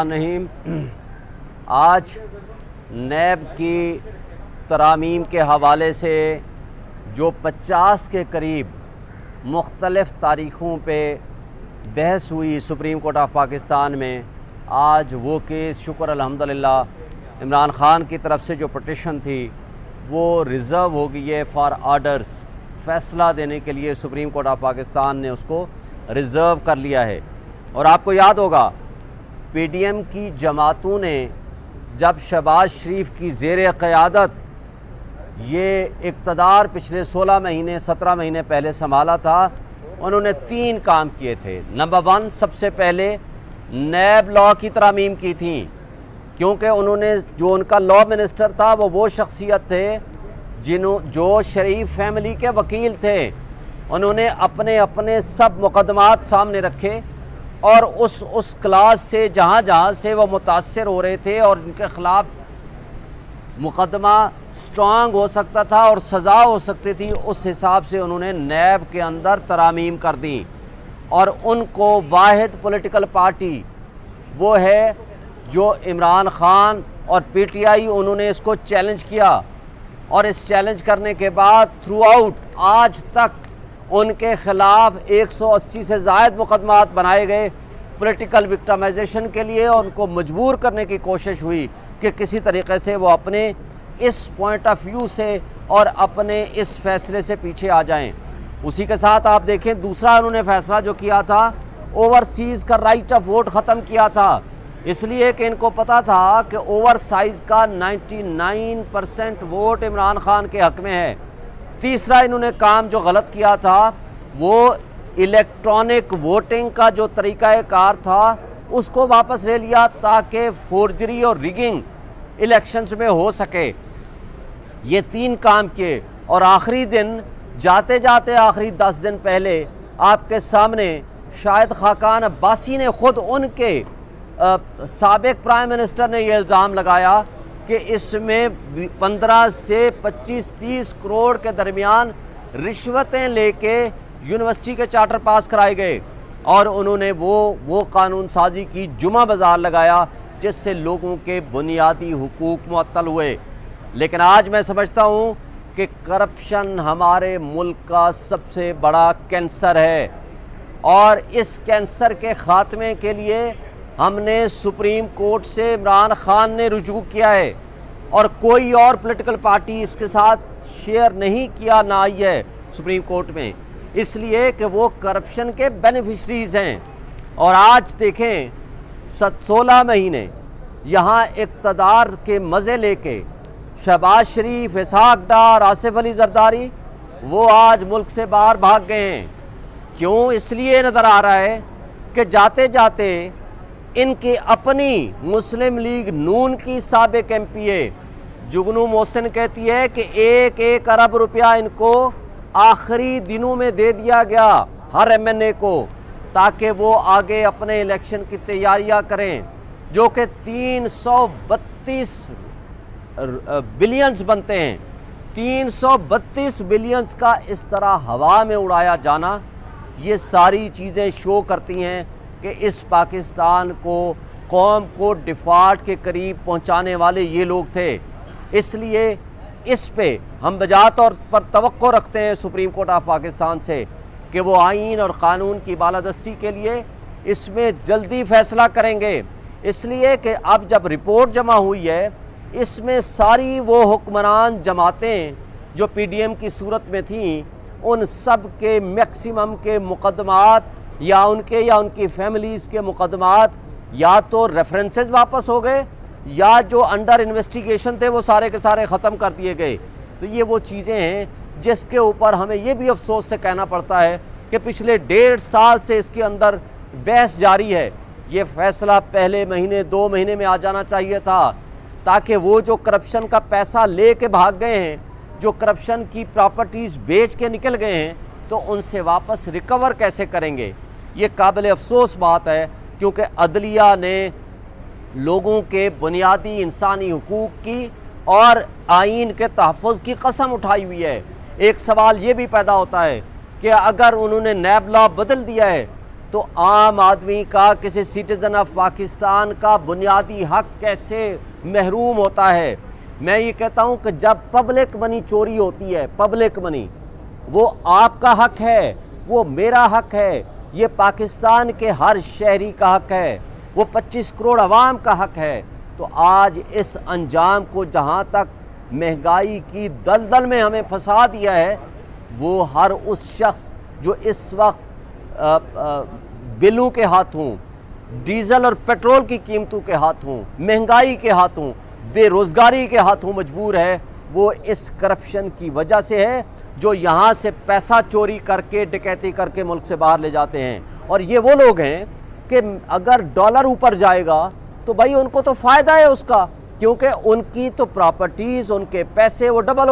नहीं, आज नैब की तरामीम के हवाले से जो 50 के करीब मुख्तलिफ़ तारीख़ों पे बहस हुई सुप्रीम कोर्ट ऑफ पाकिस्तान में, आज वो केस शुक्र अल्हम्दुलिल्लाह इमरान ख़ान की तरफ से जो पटिशन थी वो रिज़र्व हो गई है फॉर आर्डर्स। फ़ैसला देने के लिए सुप्रीम कोर्ट ऑफ पाकिस्तान ने उसको रिज़र्व कर लिया है। और आपको याद होगा पीडीएम की जमातों ने जब शहबाज शरीफ की ज़ेर क़यादत ये इक़्तिदार पिछले 16 महीने 17 महीने पहले संभाला था, उन्होंने 3 काम किए थे। नंबर 1, सबसे पहले नैब लॉ की तरामीम की थी, क्योंकि उन्होंने जो उनका लॉ मिनिस्टर था वो शख्सियत थे जो शरीफ फैमिली के वकील थे। उन्होंने अपने अपने सब मुकदमात सामने रखे और उस क्लास से जहाँ से वो मुतासर हो रहे थे और उनके ख़िलाफ़ मुकदमा स्ट्रांग हो सकता था और सज़ा हो सकती थी, उस हिसाब से उन्होंने नैब के अंदर तरामीम कर दी। और उनको वाहिद पॉलिटिकल पार्टी वो है जो इमरान ख़ान और पीटीआई, उन्होंने इसको चैलेंज किया और इस चैलेंज करने के बाद थ्रू आउट आज तक उनके ख़िलाफ़ 180 से ज़ायद मुकदमात बनाए गए पॉलिटिकल विक्टिमाइजेशन के लिए, और उनको मजबूर करने की कोशिश हुई कि किसी तरीके से वो अपने इस पॉइंट ऑफ व्यू से और अपने इस फैसले से पीछे आ जाएं। उसी के साथ आप देखें दूसरा उन्होंने फ़ैसला जो किया था, ओवरसीज़ का राइट ऑफ वोट ख़त्म किया था, इसलिए कि इनको पता था कि ओवरसाइज़ का 99% वोट इमरान ख़ान के हक़ में है। तीसरा इन्होंने काम जो गलत किया था वो इलेक्ट्रॉनिक वोटिंग का जो तरीक़ाकार था उसको वापस ले लिया ताकि फोर्जरी और रिगिंग इलेक्शंस में हो सके। ये 3 काम किए और आखिरी दिन जाते जाते आखिरी 10 दिन पहले आपके सामने शाहिद खाकान अब्बासी ने ख़ुद उनके साबिक़ प्राइम मिनिस्टर ने यह इल्ज़ाम लगाया कि इसमें 15 से 25-30 करोड़ के दरमियान रिश्वतें लेके यूनिवर्सिटी के चार्टर पास कराए गए और उन्होंने वो कानून साजी की, जुमा बाज़ार लगाया, जिससे लोगों के बुनियादी हुकूक मुअत्तल हुए। लेकिन आज मैं समझता हूँ कि करप्शन हमारे मुल्क का सबसे बड़ा कैंसर है और इस कैंसर के ख़ात्मे के लिए हमने सुप्रीम कोर्ट से इमरान ख़ान ने रुजू किया है और कोई और पॉलिटिकल पार्टी इसके साथ शेयर नहीं किया ना आई है सुप्रीम कोर्ट में, इसलिए कि वो करप्शन के बेनिफिशरीज़ हैं। और आज देखें 16 महीने यहाँ इक़्तिदार के मज़े लेके शहबाज शरीफ, इसहाक डार, आसिफ अली जरदारी वो आज मुल्क से बाहर भाग गए हैं। क्यों? इसलिए नज़र आ रहा है कि जाते जाते इनकी अपनी मुस्लिम लीग नून की साबिक़ एमपीए जुगनू मोहसिन कहती है कि 1-1 अरब रुपया इनको आखिरी दिनों में दे दिया गया हर एमएनए को, ताकि वो आगे अपने इलेक्शन की तैयारियां करें, जो कि 332 बिलियंस बनते हैं। 332 बिलियंस का इस तरह हवा में उड़ाया जाना, ये सारी चीज़ें शो करती हैं कि इस पाकिस्तान को, कौम को डिफ़ॉल्ट के करीब पहुंचाने वाले ये लोग थे। इसलिए इस पे हम बजा तौर पर तवक्को रखते हैं सुप्रीम कोर्ट ऑफ पाकिस्तान से कि वो आईन और क़ानून की बालादस्ती के लिए इसमें जल्दी फ़ैसला करेंगे। इसलिए कि अब जब रिपोर्ट जमा हुई है, इसमें सारी वो हुक्मरान जमातें जो पीडीएम की सूरत में थीं, उन सब के मैक्सिमम के मुकदमात या उनकी फैमिलीज़ के मुकदमात या तो रेफरेंसेस वापस हो गए या जो अंडर इन्वेस्टिगेशन थे वो सारे के सारे ख़त्म कर दिए गए। तो ये वो चीज़ें हैं जिसके ऊपर हमें ये भी अफसोस से कहना पड़ता है कि पिछले 1.5 साल से इसके अंदर बहस जारी है। ये फ़ैसला पहले महीने 2 महीने में आ जाना चाहिए था, ताकि वो जो करप्शन का पैसा ले के भाग गए हैं, जो करप्शन की प्रॉपर्टीज़ बेच के निकल गए हैं, तो उनसे वापस रिकवर कैसे करेंगे। ये काबिल अफसोस बात है, क्योंकि अदलिया ने लोगों के बुनियादी इंसानी हुकूक की और आइन के तहफ़्फ़ुज़ की कसम उठाई हुई है। एक सवाल ये भी पैदा होता है कि अगर उन्होंने नैब लॉ बदल दिया है तो आम आदमी का, किसी सिटीज़न ऑफ पाकिस्तान का बुनियादी हक कैसे महरूम होता है। मैं ये कहता हूँ कि जब पब्लिक मनी चोरी होती है, पब्लिक मनी, वो आपका हक है, वो मेरा हक है, ये पाकिस्तान के हर शहरी का हक है, वो 25 करोड़ अवाम का हक है। तो आज इस अंजाम को, जहाँ तक महंगाई की दलदल में हमें फंसा दिया है, वो हर उस शख्स जो इस वक्त बिलों के हाथों, डीजल और पेट्रोल की कीमतों के हाथों, महंगाई के हाथों, बेरोज़गारी के हाथों मजबूर है, वो इस करप्शन की वजह से है, जो यहाँ से पैसा चोरी करके, डकैती करके मुल्क से बाहर ले जाते हैं। और ये वो लोग हैं कि अगर डॉलर ऊपर जाएगा तो भाई उनको तो फ़ायदा है उसका, क्योंकि उनकी तो प्रॉपर्टीज़, उनके पैसे वो डबल